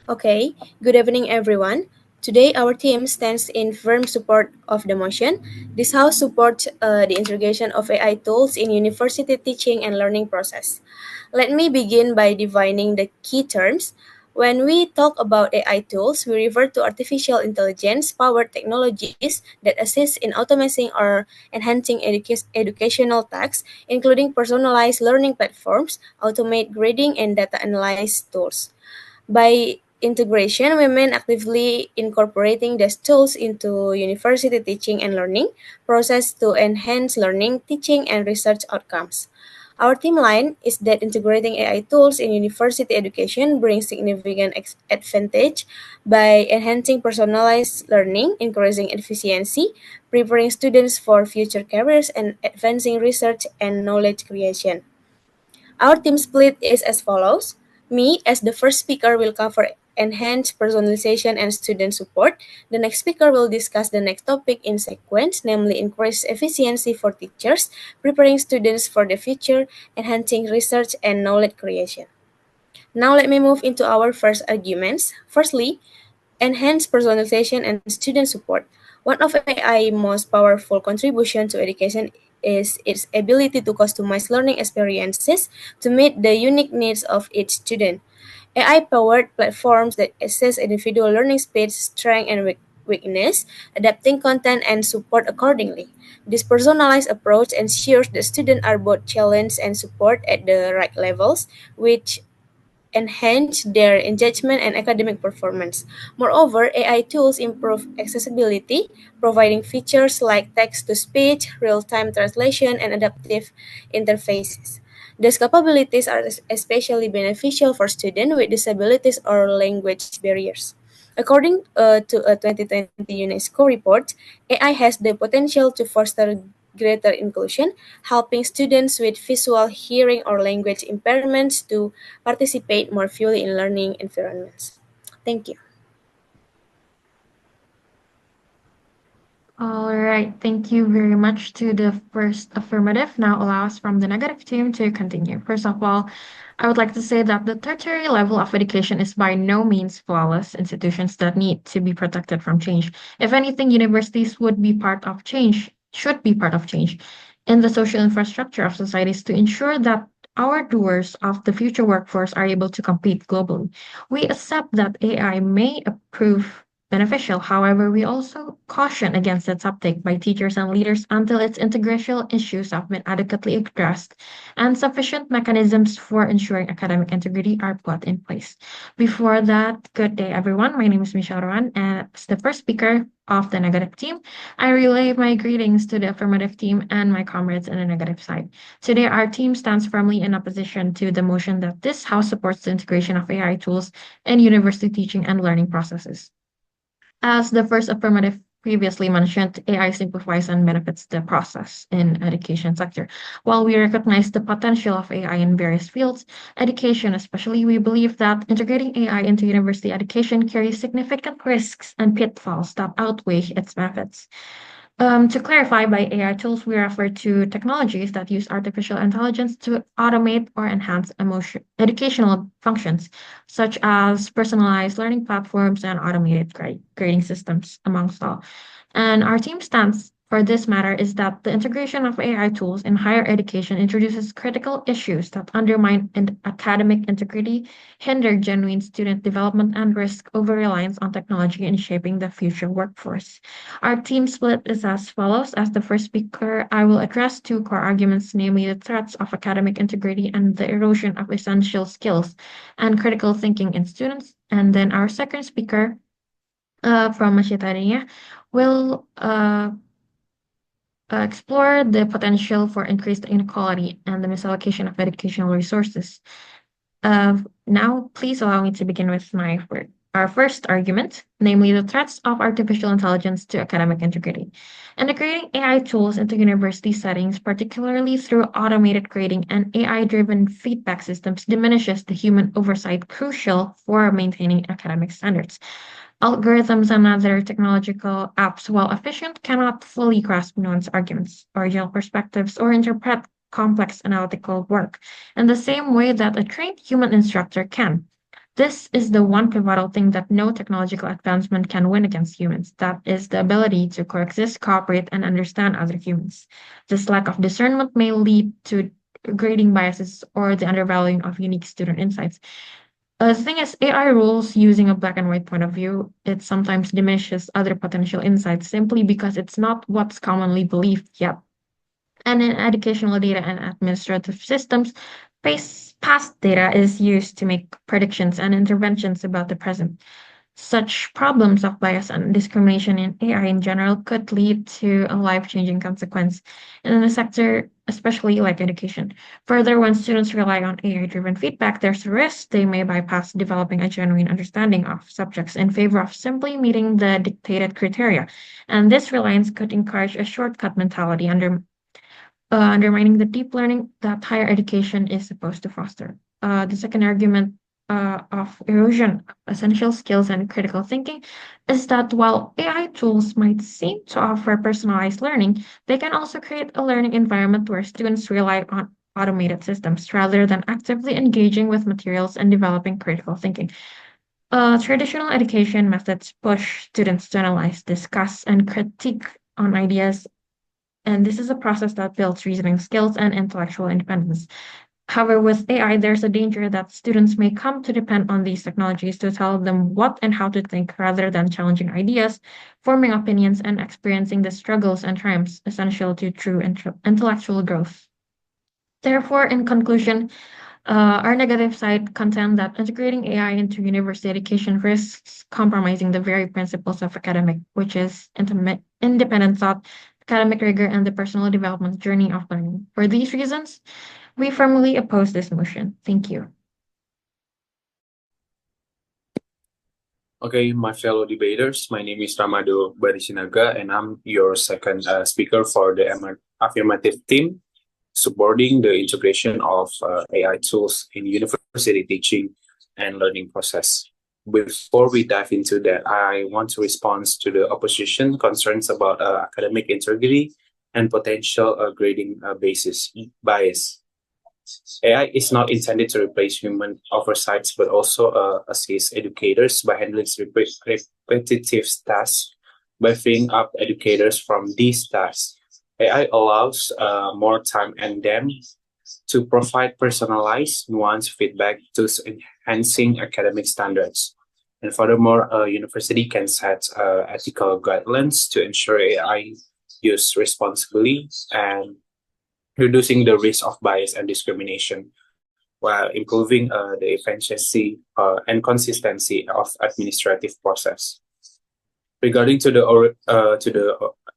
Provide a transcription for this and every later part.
Okay, good evening everyone. Today our team stands in firm support of the motion. This house supports the integration of AI tools in university teaching and learning process. Let me begin by defining the key terms. When we talk about AI tools, we refer to artificial intelligence powered technologies that assist in automating or enhancing educational tasks, including personalized learning platforms, automate grading, and data analysis tools. By integration, women actively incorporating these tools into university teaching and learning process to enhance learning, teaching, and research outcomes. Our team line is that integrating AI tools in university education brings significant advantage by enhancing personalized learning, increasing efficiency, preparing students for future careers, and advancing research and knowledge creation. Our team split is as follows. Me, as the first speaker, will cover enhanced personalization and student support. The next speaker will discuss the next topic in sequence, namely increased efficiency for teachers, preparing students for the future, enhancing research and knowledge creation. Now let me move into our first arguments. Firstly, enhance personalization and student support. One of AI most powerful contribution to education is its ability to customize learning experiences to meet the unique needs of each student. AI-powered platforms that assess individual learning speed, strength, and weakness, adapting content and support accordingly. This personalized approach ensures the students are both challenged and support at the right levels, which enhance their engagement and academic performance. Moreover, AI tools improve accessibility, providing features like text to speech, real time translation, and adaptive interfaces. These capabilities are especially beneficial for students with disabilities or language barriers. According to a 2020 UNESCO report, AI has the potential to foster greater inclusion, helping students with visual, hearing, or language impairments to participate more fully in learning environments. Thank you. All right, thank you very much to the first affirmative. Now allow us from the negative team to continue. First of all, I would like to say that the tertiary level of education is by no means flawless institutions that need to be protected from change. If anything, universities would be part of change, should be part of change in the social infrastructure of societies to ensure that our doers of the future workforce are able to compete globally. We accept that AI may prove beneficial. However, we also caution against its uptake by teachers and leaders until its integration issues have been adequately addressed and sufficient mechanisms for ensuring academic integrity are put in place. Before that, good day, everyone. My name is Michelle Roan, and as the first speaker of the negative team, I relay my greetings to the affirmative team and my comrades in the negative side. Today, our team stands firmly in opposition to the motion that this House supports the integration of AI tools in university teaching and learning processes. As the first affirmative previously mentioned, AI simplifies and benefits the process in education sector. While we recognize the potential of AI in various fields, education especially, we believe that integrating AI into university education carries significant risks and pitfalls that outweigh its benefits. To clarify, by AI tools, we refer to technologies that use artificial intelligence to automate or enhance educational functions, such as personalized learning platforms and automated grading systems, amongst all. And our team stance for this matter is that the integration of AI tools in higher education introduces critical issues that undermine academic integrity, hinder genuine student development, and risk over reliance on technology in shaping the future workforce. Our team split is as follows. As the first speaker, I will address two core arguments, namely the threats of academic integrity and the erosion of essential skills and critical thinking in students. And then our second speaker from Masyithah will explore the potential for increased inequality and the misallocation of educational resources. Now, please allow me to begin with our first argument, namely the threats of artificial intelligence to academic integrity. Integrating AI tools into university settings, particularly through automated grading and AI-driven feedback systems, diminishes the human oversight crucial for maintaining academic standards. Algorithms and other technological apps, while efficient, cannot fully grasp nuanced arguments, original perspectives, or interpret complex analytical work in the same way that a trained human instructor can. This is the one pivotal thing that no technological advancement can win against humans. That is the ability to coexist, cooperate, and understand other humans. This lack of discernment may lead to grading biases or the undervaluing of unique student insights. The thing is, AI rules using a black and white point of view. It sometimes diminishes other potential insights simply because it's not what's commonly believed yet. And in educational data and administrative systems, past data is used to make predictions and interventions about the present. Such problems of bias and discrimination in AI in general could lead to a life-changing consequence in a sector, especially like education. Further, when students rely on AI-driven feedback, there's a risk they may bypass developing a genuine understanding of subjects in favor of simply meeting the dictated criteria. And this reliance could encourage a shortcut mentality undermining the deep learning that higher education is supposed to foster. The second argument of erosion of essential skills and critical thinking is that while AI tools might seem to offer personalized learning, they can also create a learning environment where students rely on automated systems rather than actively engaging with materials and developing critical thinking. Traditional education methods push students to analyze, discuss, and critique on ideas, and this is a process that builds reasoning skills and intellectual independence. However, with AI, there's a danger that students may come to depend on these technologies to tell them what and how to think rather than challenging ideas, forming opinions, and experiencing the struggles and triumphs essential to true intellectual growth. Therefore, in conclusion, our negative side contend that integrating AI into university education risks compromising the very principles of academic, which is independent thought, academic rigor, and the personal development journey of learning. For these reasons, we firmly oppose this motion. Thank you. Okay, my fellow debaters, my name is Tramado Sinaga, and I'm your second speaker for the Affirmative team, supporting the integration of AI tools in university teaching and learning process. Before we dive into that, I want to respond to the opposition concerns about academic integrity and potential grading bias. AI is not intended to replace human oversights, but also assist educators by handling repetitive tasks. By freeing up educators from these tasks, AI allows more time and them to provide personalized, nuanced feedback, thus enhancing academic standards. And furthermore, a university can set ethical guidelines to ensure AI used responsibly and reducing the risk of bias and discrimination, while improving the efficiency and consistency of administrative process. Regarding to the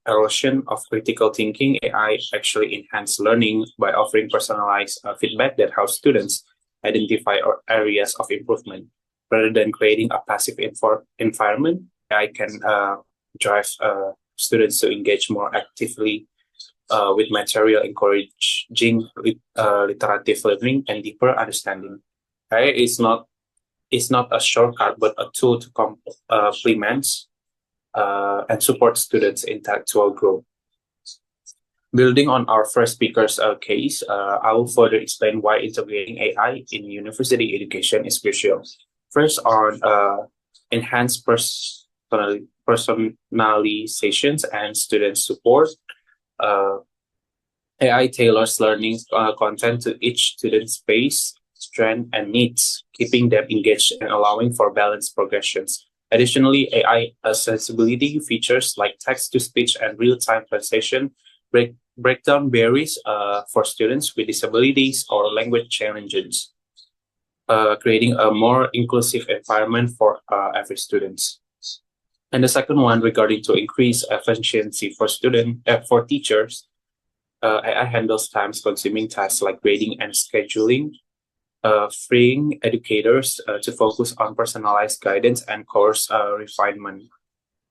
erosion of critical thinking, AI actually enhance learning by offering personalized feedback that helps students identify areas of improvement. Rather than creating a passive environment, AI can drive students to engage more actively with material, encouraging literative learning and deeper understanding. AI is not a shortcut, but a tool to complement and support students' intellectual growth. Building on our first speaker's case, I will further explain why integrating AI in university education is crucial. First, on enhanced personalizations and student support. AI tailors learning content to each student's pace, strength, and needs, keeping them engaged and allowing for balanced progressions. Additionally, AI accessibility features like text-to-speech and real-time translation break down barriers for students with disabilities or language challenges, creating a more inclusive environment for every student. And the second one, regarding to increase efficiency for teachers, AI handles time-consuming tasks like grading and scheduling, freeing educators to focus on personalized guidance and course refinement.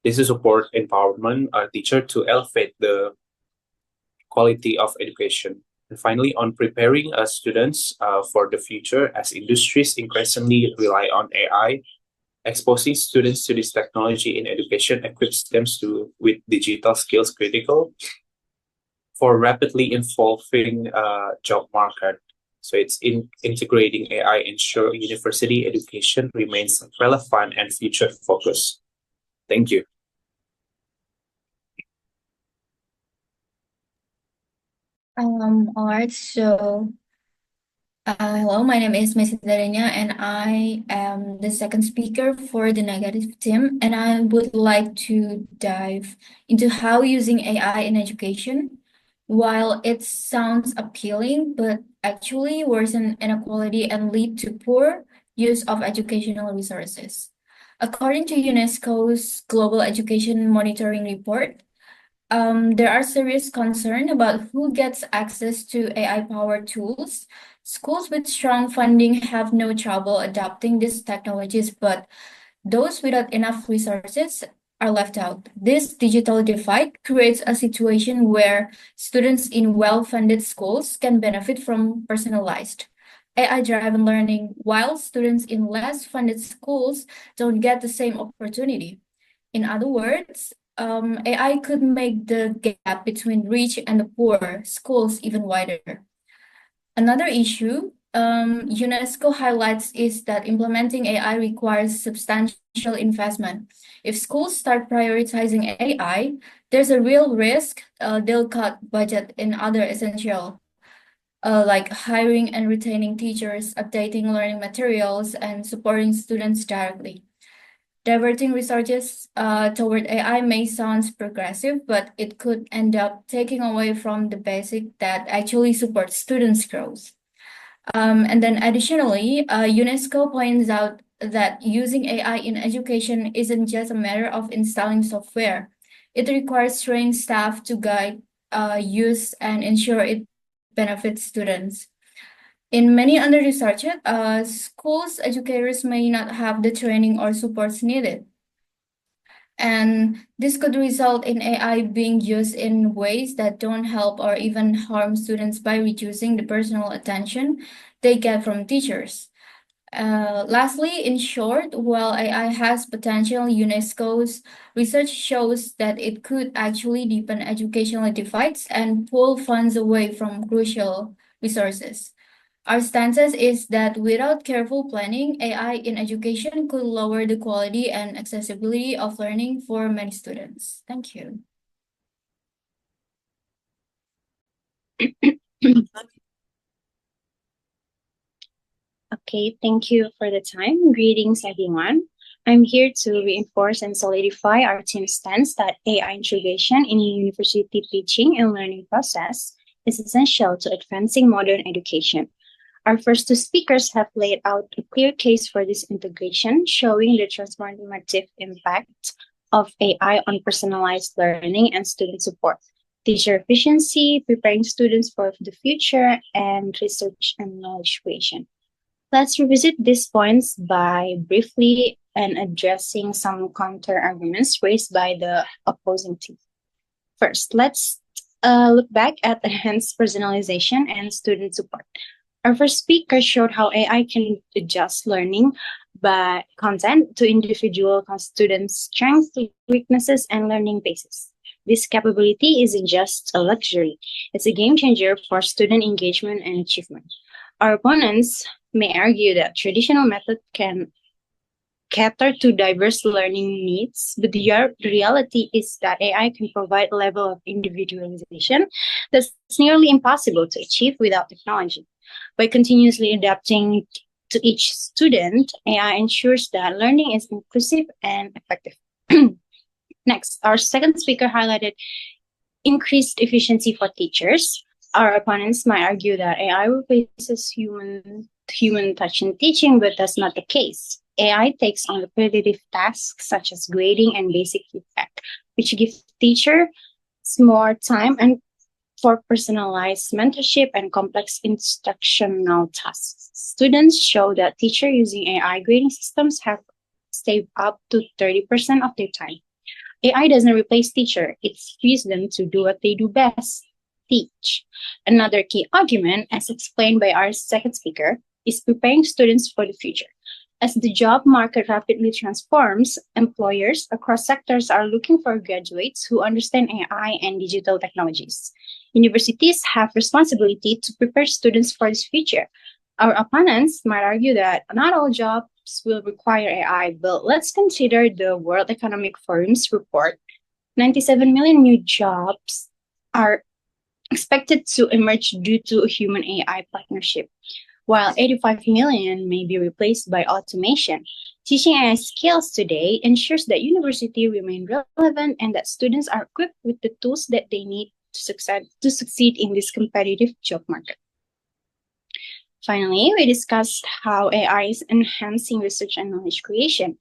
This is support empowerment a teacher to elevate the quality of education. And finally, on preparing students for the future as industries increasingly rely on AI, exposing students to this technology in education equips them with digital skills critical for rapidly evolving job market. So it's in integrating AI ensure university education remains relevant and future focused. Thank you. All right, so hello, my name is Masyithah and I am the second speaker for the negative team, and I would like to dive into how using AI in education, while it sounds appealing, but actually worsen inequality and lead to poor use of educational resources. According to UNESCO's Global Education Monitoring Report, there are serious concerns about who gets access to AI-powered tools. Schools with strong funding have no trouble adopting these technologies, but those without enough resources are left out. This digital divide creates a situation where students in well-funded schools can benefit from personalized AI-driven learning, while students in less funded schools don't get the same opportunity. In other words, AI could make the gap between rich and the poor schools even wider. Another issue UNESCO highlights is that implementing AI requires substantial investment. If schools start prioritizing AI, there's a real risk they'll cut budget in other essential, like hiring and retaining teachers, updating learning materials, and supporting students directly. Diverting resources toward AI may sound progressive, but it could end up taking away from the basic that actually supports students' growth. And then additionally, UNESCO points out that using AI in education isn't just a matter of installing software. It requires trained staff to guide use and ensure it benefits students. In many under-researched schools, educators may not have the training or supports needed. And this could result in AI being used in ways that don't help or even harm students by reducing the personal attention they get from teachers. Lastly, in short, while AI has potential, UNESCO's research shows that it could actually deepen educational divides and pull funds away from crucial resources. Our stance is that without careful planning, AI in education could lower the quality and accessibility of learning for many students. Thank you. Okay, thank you for the time. Greetings, everyone. I'm here to reinforce and solidify our team's stance that AI integration in university teaching and learning process is essential to advancing modern education. Our first two speakers have laid out a clear case for this integration, showing the transformative impact of AI on personalized learning and student support, teacher efficiency, preparing students for the future, and research and knowledge creation. Let's revisit these points by briefly and addressing some counter arguments raised by the opposing team. First, let's look back at enhanced personalization and student support. Our first speaker showed how AI can adjust learning by content to individual students' strengths, weaknesses, and learning paces. This capability isn't just a luxury, it's a game changer for student engagement and achievement. Our opponents may argue that traditional methods can cater to diverse learning needs, but the reality is that AI can provide a level of individualization that's nearly impossible to achieve without technology. By continuously adapting to each student, AI ensures that learning is inclusive and effective. Next, our second speaker highlighted increased efficiency for teachers. Our opponents might argue that AI replaces human touch in teaching, but that's not the case. AI takes on repetitive tasks such as grading and basic feedback, which give teachers more time and for personalized mentorship and complex instructional tasks. Students show that teachers using AI grading systems have saved up to 30% of their time. AI doesn't replace teacher, it frees them to do what they do best, teach. Another key argument, as explained by our second speaker, is preparing students for the future. As the job market rapidly transforms, employers across sectors are looking for graduates who understand AI and digital technologies. Universities have responsibility to prepare students for this future. Our opponents might argue that not all jobs will require AI, but let's consider the World Economic Forum's report. 97 million new jobs are expected to emerge due to a human AI partnership, while 85 million may be replaced by automation. Teaching AI skills today ensures that universities remain relevant and that students are equipped with the tools that they need to succeed in this competitive job market. Finally, we discussed how AI is enhancing research and knowledge creation.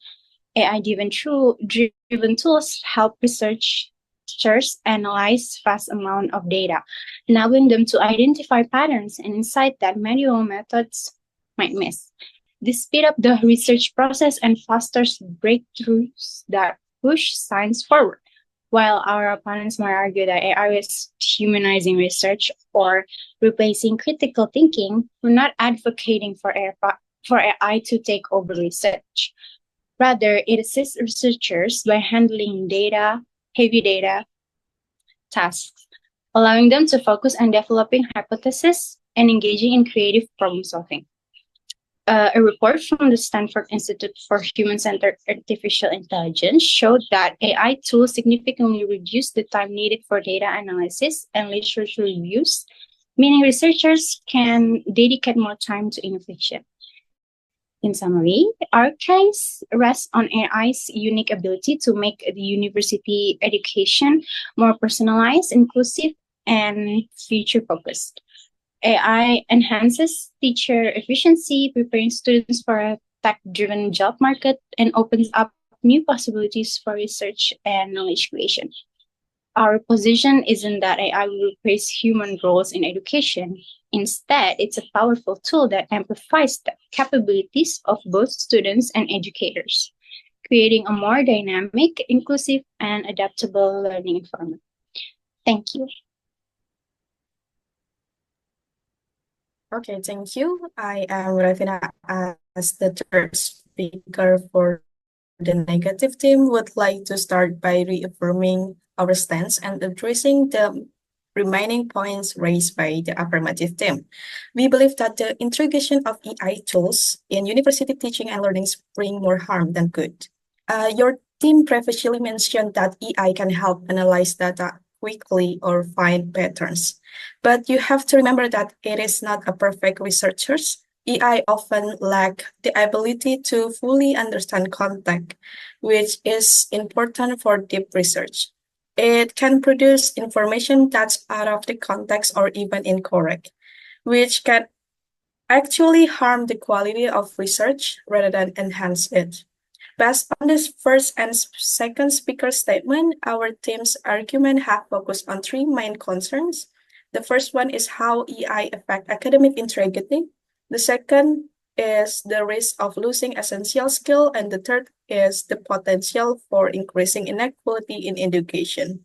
AI-driven tools help researchers analyze vast amount of data, enabling them to identify patterns and insight that manual methods might miss. This speeds up the research process and fosters breakthroughs that push science forward. While our opponents might argue that AI is humanizing research or replacing critical thinking, we're not advocating for AI to take over research. Rather, it assists researchers by handling heavy data tasks, allowing them to focus on developing hypotheses and engaging in creative problem solving. A report from the Stanford Institute for Human-Centered Artificial Intelligence showed that AI tools significantly reduce the time needed for data analysis and literature reviews, meaning researchers can dedicate more time to innovation. In summary, our case rests on AI's unique ability to make the university education more personalized, inclusive, and future-focused. AI enhances teacher efficiency, preparing students for a tech-driven job market, and opens up new possibilities for research and knowledge creation. Our position isn't that AI will replace human roles in education. Instead, it's a powerful tool that amplifies the capabilities of both students and educators, creating a more dynamic, inclusive, and adaptable learning environment. Thank you. Okay, thank you. I am Refina as the third speaker for the negative team. Would like to start by reaffirming our stance and addressing the remaining points raised by the affirmative team. We believe that the integration of AI tools in university teaching and learning bring more harm than good. Your team previously mentioned that AI can help analyze data quickly or find patterns. But you have to remember that it is not a perfect researcher. AI often lack the ability to fully understand context, which is important for deep research. It can produce information that's out of the context or even incorrect, which can actually harm the quality of research rather than enhance it. Based on this first and second speaker statement, our team's argument have focused on three main concerns. The first one is how AI affect academic integrity. The second is the risk of losing essential skill, and the third is the potential for increasing inequality in education.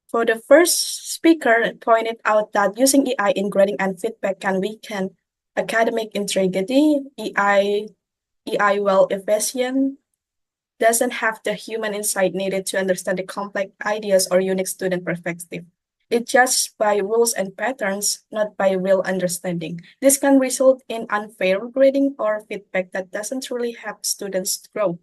For the first speaker pointed out that using AI in grading and feedback can weaken academic integrity. AI well efficient doesn't have the human insight needed to understand the complex ideas or unique student perspective. It judges by rules and patterns, not by real understanding. This can result in unfair grading or feedback that doesn't really help students grow.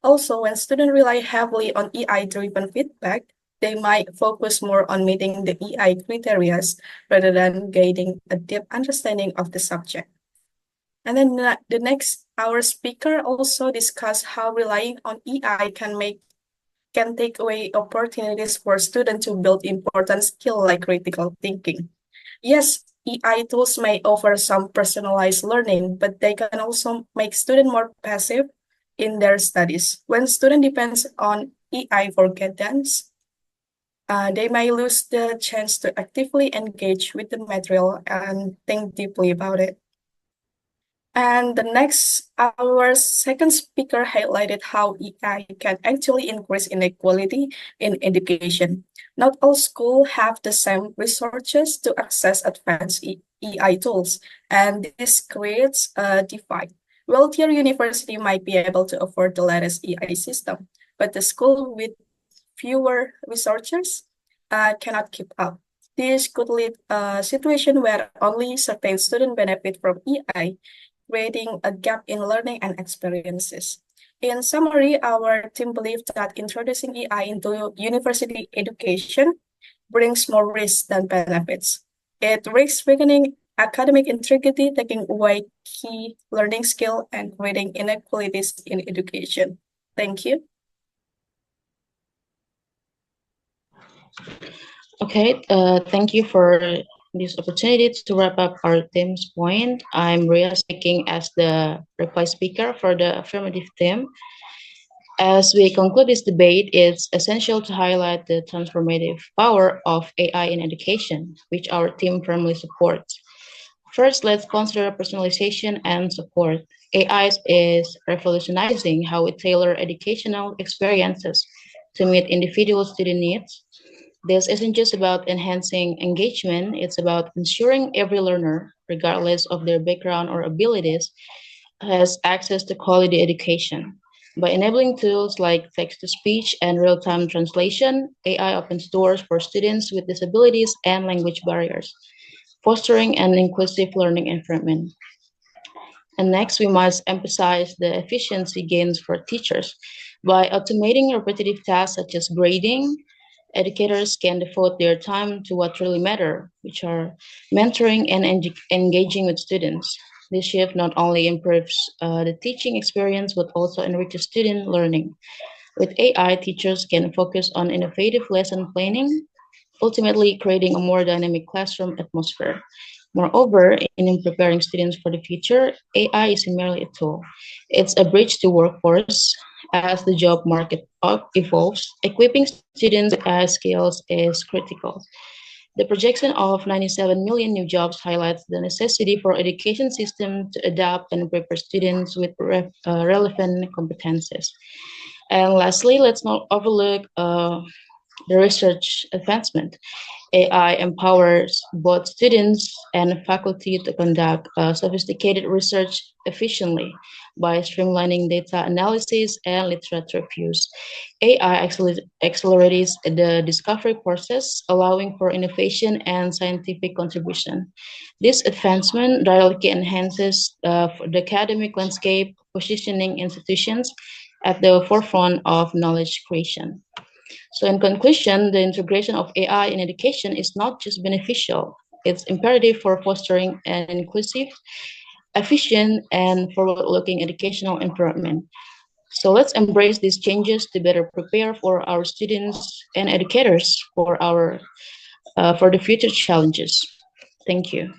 Also, when students rely heavily on AI-driven feedback, they might focus more on meeting the AI criteria rather than gaining a deep understanding of the subject. And then the next, our speaker also discussed how relying on AI can take away opportunities for students to build important skills like critical thinking. Yes, AI tools may offer some personalized learning, but they can also make students more passive in their studies. When student depends on AI for guidance, they may lose the chance to actively engage with the material and think deeply about it. And the next, our second speaker highlighted how AI can actually increase inequality in education. Not all schools have the same resources to access advanced AI tools, and this creates a divide. Wealthier university might be able to afford the latest AI system, but the school with fewer resources cannot keep up. This could lead a situation where only certain students benefit from AI, creating a gap in learning and experiences. In summary, our team believes that introducing AI into university education brings more risks than benefits. It risks weakening academic integrity, taking away key learning skill, and creating inequalities in education. Thank you. Okay, thank you for this opportunity to wrap up our team's point. I'm Ria speaking as the reply speaker for the affirmative team. As we conclude this debate, it's essential to highlight the transformative power of AI in education, which our team firmly supports. First, let's consider personalization and support. AI is revolutionizing how we tailor educational experiences to meet individual student needs. This isn't just about enhancing engagement, it's about ensuring every learner, regardless of their background or abilities, has access to quality education. By enabling tools like text to speech and real time translation, AI opens doors for students with disabilities and language barriers, fostering an inclusive learning environment. And next, we must emphasize the efficiency gains for teachers. By automating repetitive tasks such as grading, educators can devote their time to what really matter, which are mentoring and engaging with students. This shift not only improves the teaching experience but also enriches student learning. With AI, teachers can focus on innovative lesson planning, ultimately creating a more dynamic classroom atmosphere. Moreover, in preparing students for the future, AI isn't merely a tool. It's a bridge to workforce. As the job market evolves, equipping students with AI skills is critical. The projection of 97 million new jobs highlights the necessity for education system to adapt and prepare students with relevant competences. And lastly, let's not overlook the research advancement. AI empowers both students and faculty to conduct sophisticated research efficiently by streamlining data analysis and literature reviews. AI accelerates the discovery process, allowing for innovation and scientific contribution. This advancement directly enhances the academic landscape, positioning institutions at the forefront of knowledge creation. So, in conclusion, the integration of AI in education is not just beneficial, it's imperative for fostering an inclusive, efficient, and forward looking educational environment. So, let's embrace these changes to better prepare for our students and educators for the future challenges. Thank you.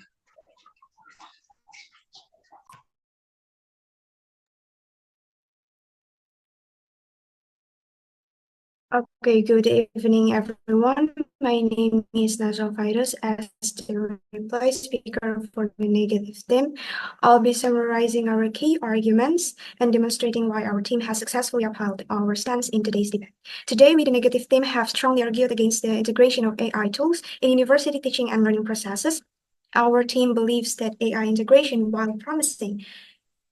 Okay, good evening, everyone. My name is Fairuz as the reply speaker for the negative team. I'll be summarizing our key arguments and demonstrating why our team has successfully upheld our stance in today's debate. Today, we, the negative team, have strongly argued against the integration of AI tools in university teaching and learning processes. Our team believes that AI integration, while promising,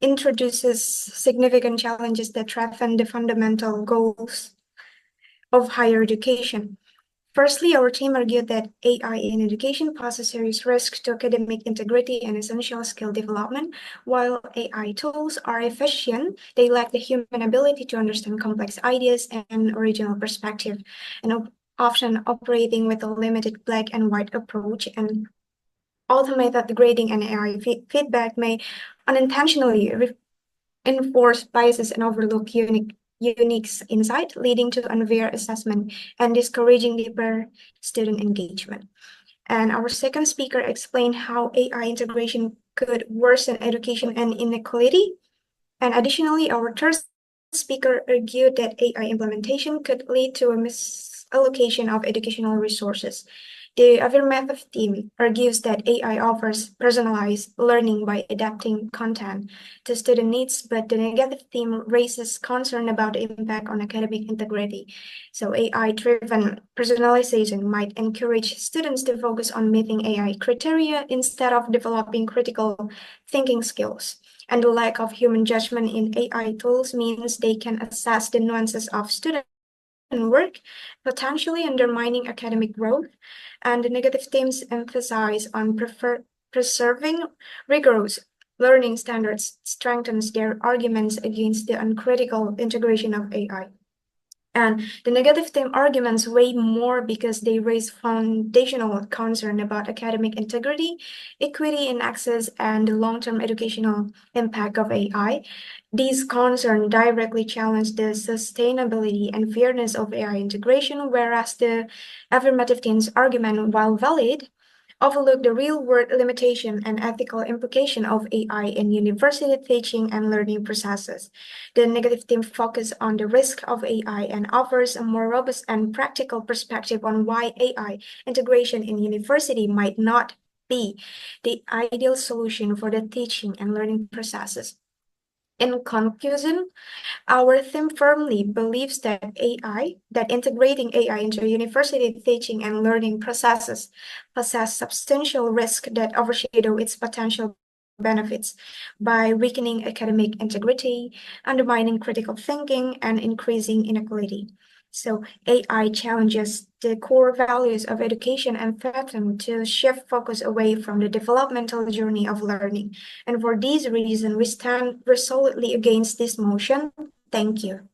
introduces significant challenges that threaten the fundamental goals of higher education. Firstly, our team argued that AI in education poses serious risk to academic integrity and essential skill development. While AI tools are efficient, they lack the human ability to understand complex ideas and original perspective, and often operating with a limited black and white approach and automated grading and AI feedback may unintentionally enforce biases and overlook unique insight, leading to unfair assessment and discouraging deeper student engagement. And our second speaker explained how AI integration could worsen education and inequality. And additionally, our third speaker argued that AI implementation could lead to a misallocation of educational resources. The affirmative team argues that AI offers personalized learning by adapting content to student needs, but the negative team raises concern about the impact on academic integrity. So AI-driven personalization might encourage students to focus on meeting AI criteria instead of developing critical thinking skills. And the lack of human judgment in AI tools means they can assess the nuances of student work, potentially undermining academic growth, and the negative themes emphasize on preserving rigorous learning standards strengthens their arguments against the uncritical integration of AI. And the negative theme arguments weigh more because they raise foundational concern about academic integrity, equity in access, and the long-term educational impact of AI. These concerns directly challenge the sustainability and fairness of AI integration, whereas the affirmative theme's argument, while valid, overlook the real-world limitation and ethical implication of AI in university teaching and learning processes. The negative theme focuses on the risk of AI and offers a more robust and practical perspective on why AI integration in university might not be the ideal solution for the teaching and learning processes. In conclusion, our theme firmly believes that integrating AI into university teaching and learning processes possess substantial risk that overshadow its potential benefits by weakening academic integrity, undermining critical thinking, and increasing inequality. So AI challenges the core values of education and threatens to shift focus away from the developmental journey of learning. And for these reasons, we stand resolutely against this motion. Thank you.